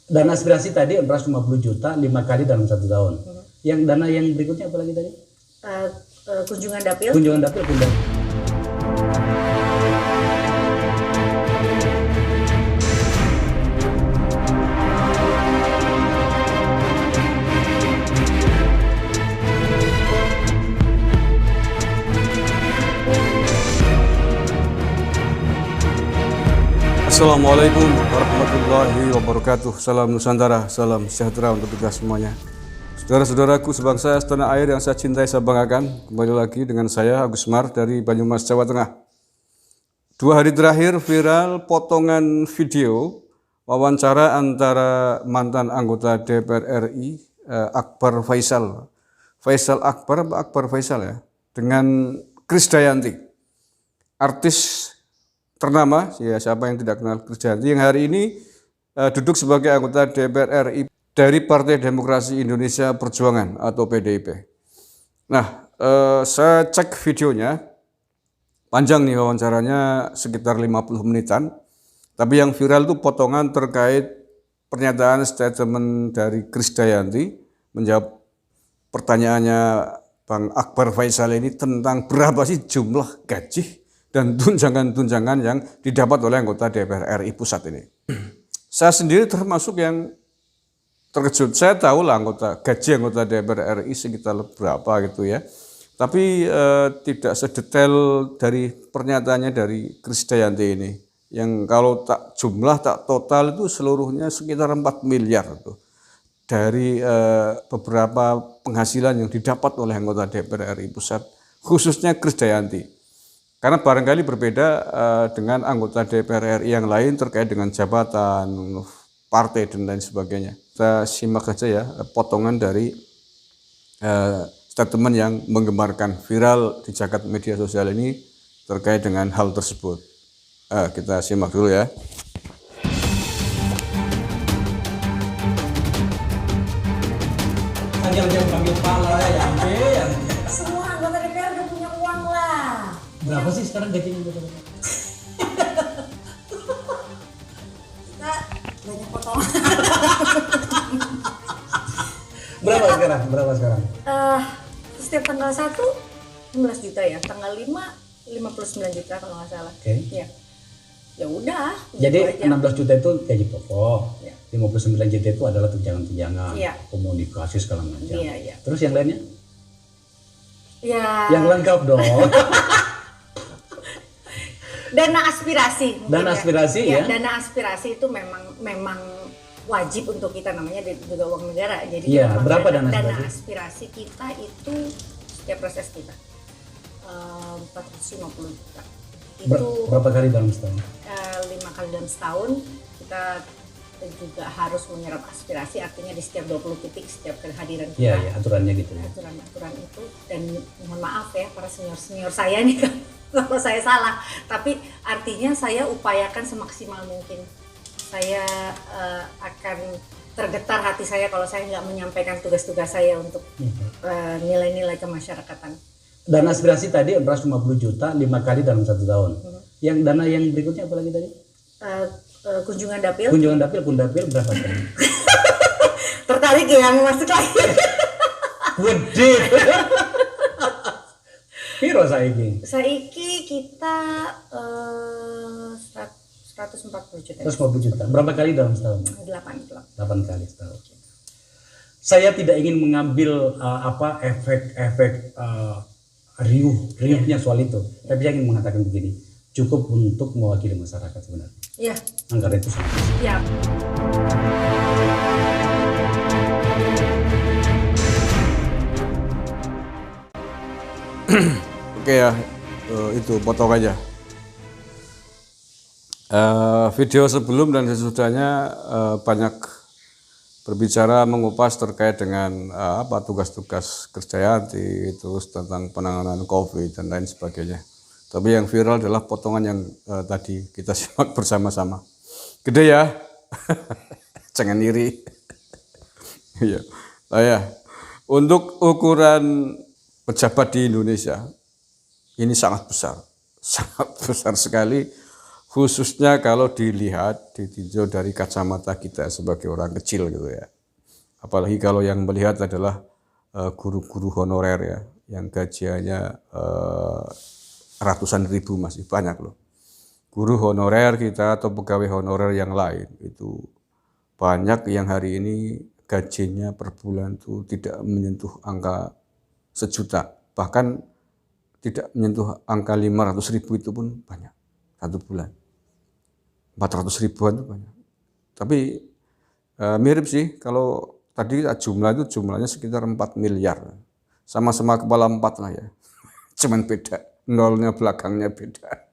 Dana aspirasi tadi 450 juta 5 kali dalam 1 tahun. Yang dana yang berikutnya apa lagi tadi? Kunjungan dapil. Kunjungan dapil pindah. Assalamualaikum warahmatullahi wabarakatuh. Salam Nusantara, salam sejahtera untuk kita semuanya. Saudara-saudaraku sebangsa setanah air yang saya cintai, saya banggakan. Kembali lagi dengan saya Agus Mar dari Banyumas, Jawa Tengah. 2 hari terakhir viral potongan video wawancara antara mantan anggota DPR RI Akbar Faisal Akbar Faisal ya, dengan Krisdayanti, artis ternama, ya siapa yang tidak kenal Krisdayanti, yang hari ini duduk sebagai anggota DPR RI dari Partai Demokrasi Indonesia Perjuangan atau PDIP. Nah, saya cek videonya, panjang nih wawancaranya, sekitar 50 menitan. Tapi yang viral itu potongan terkait pernyataan statement dari Krisdayanti menjawab pertanyaannya Bang Akbar Faisal ini tentang berapa sih jumlah gaji dan tunjangan-tunjangan yang didapat oleh anggota DPR RI pusat ini. Saya sendiri termasuk yang terkejut. Saya tahu lah gaji anggota DPR RI sekitar berapa gitu ya. Tapi tidak sedetail dari pernyataannya dari Krisdayanti ini. Yang kalau tak jumlah, tak total itu seluruhnya sekitar 4 miliar itu. Dari beberapa penghasilan yang didapat oleh anggota DPR RI pusat, khususnya Krisdayanti. Karena barangkali berbeda dengan anggota DPR RI yang lain terkait dengan jabatan, partai, dan lain sebagainya. Kita simak saja ya potongan dari statement yang menggemarkan viral di jagat media sosial ini terkait dengan hal tersebut. Kita simak dulu ya. Jangan panggil pala ya, Semua anggota DPR udah punya uang lah. Berapa sih sekarang gajinya? Kita banyak potongan. Berapa sekarang? Setiap tanggal 1 16 juta ya, tanggal 5 59 juta kalau nggak salah. Oke. Ya. Ya udah. Jadi gitu aja. 16 juta itu gaji pokok. Ya. 59 juta itu adalah tunjangan-tunjangan, Iya. komunikasi segala macam. Iya. Terus yang lainnya? Ya. Yang lengkap dong. Dana aspirasi. mungkin Dana aspirasi ya? Dana aspirasi itu memang wajib untuk kita, namanya juga uang negara. Jadi Iya, memang berapa dana dana aspirasi? aspirasi kita itu setiap proses kita 450 juta. Itu Berapa kali dalam setahun? 5 kali dalam setahun. Kita juga harus menyerap aspirasi, artinya di setiap 20 titik setiap kehadiran kita. Iya, aturannya gitu ya. Aturan itu, dan mohon maaf ya para senior saya nih kalau saya salah, tapi artinya saya upayakan semaksimal mungkin. Saya akan tergetar hati saya kalau saya nggak menyampaikan tugas-tugas saya untuk nilai-nilai kemasyarakatan. Dana aspirasi tadi 450 juta 5 kali dalam 1 tahun. Yang dana yang berikutnya apa lagi tadi? Kunjungan dapil. Kunjungan dapil, Kundapil berapa kali? Tertarik ya yang masuk lagi? Gede. Piro saiki? Saiki kita 140 juta. 150 juta. Berapa kali dalam setahun? 8 kali setahun. Saya tidak ingin mengambil efek riuhnya soal itu. Tapi saya ingin mengatakan begini, cukup untuk mewakili masyarakat sebenarnya. Iya. Anggaran itu sangat besar. Iya. Oke ya, itu potong aja. Video sebelum dan sesudahnya banyak berbicara mengupas terkait dengan tugas-tugas Krisdayanti, terus tentang penanganan COVID dan lain sebagainya. Tapi yang viral adalah potongan yang tadi kita simak bersama-sama. Gede ya, jangan iri. Iya, ya. Untuk ukuran pejabat di Indonesia ini sangat besar sekali. Khususnya kalau ditinjau dari kacamata kita sebagai orang kecil gitu ya. Apalagi kalau yang melihat adalah guru-guru honorer ya, yang gajiannya ratusan ribu, masih banyak loh. Guru honorer kita atau pegawai honorer yang lain itu banyak yang hari ini gajinya per bulan itu tidak menyentuh angka sejuta, bahkan tidak menyentuh angka 500 ribu itu pun banyak satu bulan. 400 ribuan itu banyak. Tapi mirip sih, kalau tadi jumlahnya sekitar 4 miliar. Sama-sama kepala 4 lah ya. Cuman beda, nolnya belakangnya beda.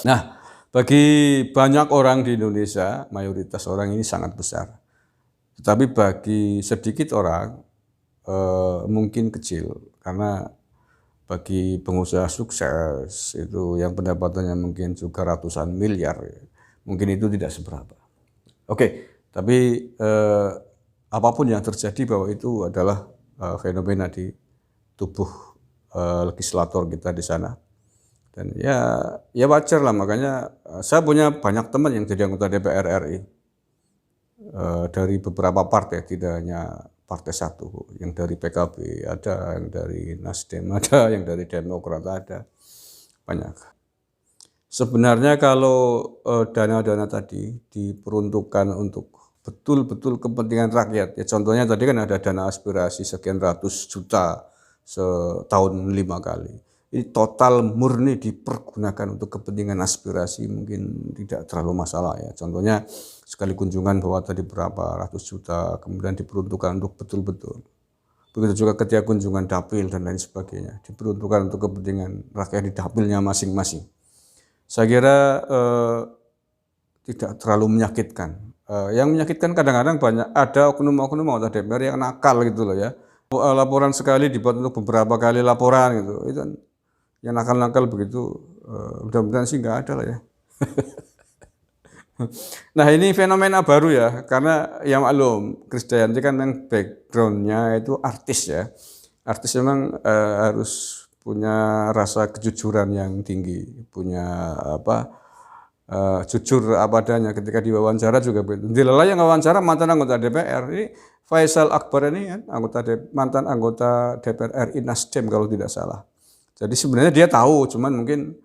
Nah, bagi banyak orang di Indonesia, mayoritas orang ini sangat besar. Tetapi bagi sedikit orang mungkin kecil, karena bagi pengusaha sukses itu yang pendapatannya mungkin juga ratusan miliar, mungkin itu tidak seberapa. Oke, tapi apapun yang terjadi bahwa itu adalah fenomena di tubuh legislator kita di sana. Dan ya wajar lah, makanya saya punya banyak teman yang jadi anggota DPR RI dari beberapa partai, tidak hanya partai satu, yang dari PKB ada, yang dari Nasdem ada, yang dari Demokrat ada, banyak. Sebenarnya kalau dana-dana tadi diperuntukkan untuk betul-betul kepentingan rakyat, ya contohnya tadi kan ada dana aspirasi sekian ratus juta setahun 5 kali. Ini total murni dipergunakan untuk kepentingan aspirasi, mungkin tidak terlalu masalah ya. Contohnya sekali kunjungan bawa tadi berapa ratus juta, kemudian diperuntukkan untuk betul-betul. Begitu juga ketika kunjungan dapil dan lain sebagainya, diperuntukkan untuk kepentingan rakyat di dapilnya masing-masing. Saya kira tidak terlalu menyakitkan. Yang menyakitkan kadang-kadang banyak ada oknum-oknum anggota DPR yang nakal gitu loh ya. Laporan sekali dibuat untuk beberapa kali laporan gitu. Itu kan yang nakal-nakal begitu, mudah-mudahan sih nggak ada lah ya. Nah ini fenomena baru ya, karena yang maklum Krisdayanti kan yang backgroundnya itu artis ya. Artis memang harus punya rasa kejujuran yang tinggi, punya jujur apa adanya ketika diwawancara juga begitu. Dilala yang wawancara mantan anggota DPR, ini Faisal Akbar ini kan mantan anggota DPR RI Nasdem kalau tidak salah. Jadi sebenarnya dia tahu, cuman mungkin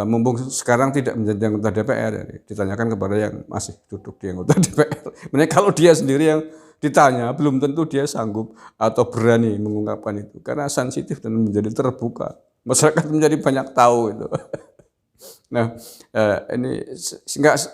mumpung sekarang tidak menjadi anggota DPR, ya, ditanyakan kepada yang masih duduk di anggota DPR. Sebenarnya kalau dia sendiri yang ditanya, belum tentu dia sanggup atau berani mengungkapkan itu, karena sensitif dan menjadi terbuka. Masyarakat menjadi banyak tahu itu. Nah, ini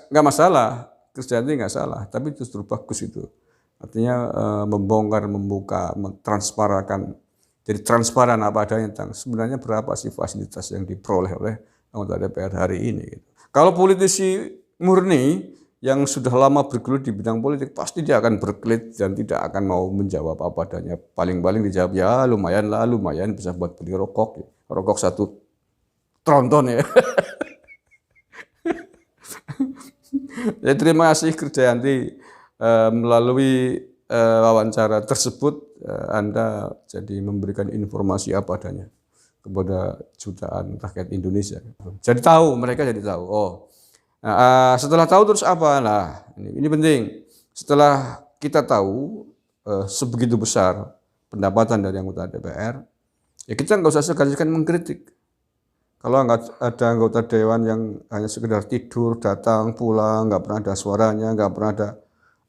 nggak masalah, Krisdayanti nggak salah, tapi justru bagus itu. Artinya membongkar, membuka, mentransparankan. Jadi transparan apa adanya tentang sebenarnya berapa sih fasilitas yang diperoleh oleh anggota DPR hari ini. Kalau politisi murni yang sudah lama bergelut di bidang politik, pasti dia akan berkelit dan tidak akan mau menjawab apa adanya. Paling-paling dijawab ya lumayan lah, lumayan bisa buat beli rokok. Rokok 1 tronton ya. Ya, terima kasih Krisdayanti, melalui wawancara tersebut Anda jadi memberikan informasi apa adanya kepada jutaan rakyat Indonesia. Jadi tahu, mereka jadi tahu. Oh, setelah tahu terus apa? Nah, ini penting. Setelah kita tahu sebegitu besar pendapatan dari anggota DPR, ya kita nggak usah sekali-sekali mengkritik. Kalau ada anggota dewan yang hanya sekedar tidur, datang, pulang, nggak pernah ada suaranya, nggak pernah ada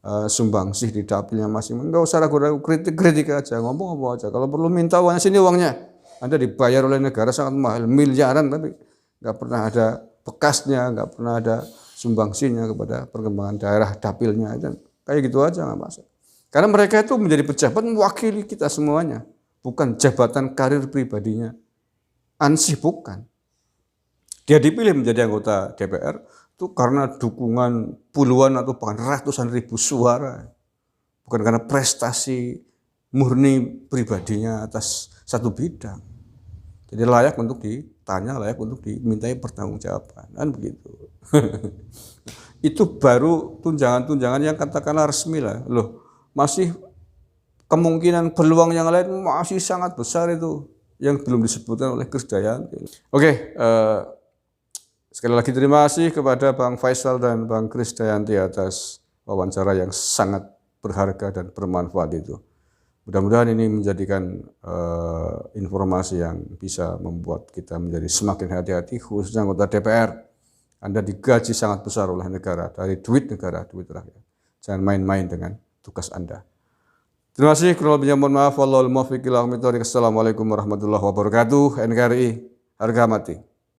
sumbangsih di dapilnya masing-masing, nggak usah ragu-ragu, kritik aja, ngomong aja. Kalau perlu minta uangnya, sini uangnya. Anda dibayar oleh negara sangat mahal, miliaran, tapi nggak pernah ada bekasnya, nggak pernah ada sumbangsihnya kepada perkembangan daerah dapilnya. Dan kayak gitu aja nggak masalah. Karena mereka itu menjadi pejabat mewakili kita semuanya, bukan jabatan karir pribadinya. Ansih bukan. Dia dipilih menjadi anggota DPR itu karena dukungan puluhan atau bahkan ratusan ribu suara. Bukan karena prestasi murni pribadinya atas satu bidang. Jadi layak untuk ditanya, layak untuk dimintai pertanggungjawaban. Kan begitu. Itu baru tunjangan-tunjangan yang katakanlah resmi lah. Loh, masih kemungkinan peluang yang lain masih sangat besar itu yang belum disebutkan oleh Krisdayanti. Oke, Sekali lagi terima kasih kepada Bang Faisal dan Bang Krisdayanti atas wawancara yang sangat berharga dan bermanfaat itu. Mudah-mudahan ini menjadikan informasi yang bisa membuat kita menjadi semakin hati-hati, khususnya anggota DPR. Anda digaji sangat besar oleh negara, dari duit negara, duit rakyat. Jangan main-main dengan tugas Anda. Terima kasih, kurang lebihnya mohon maaf. Wallahul muwaffiq ila aqwamit thoriq. Assalamualaikum warahmatullahi wabarakatuh. NKRI, harga mati.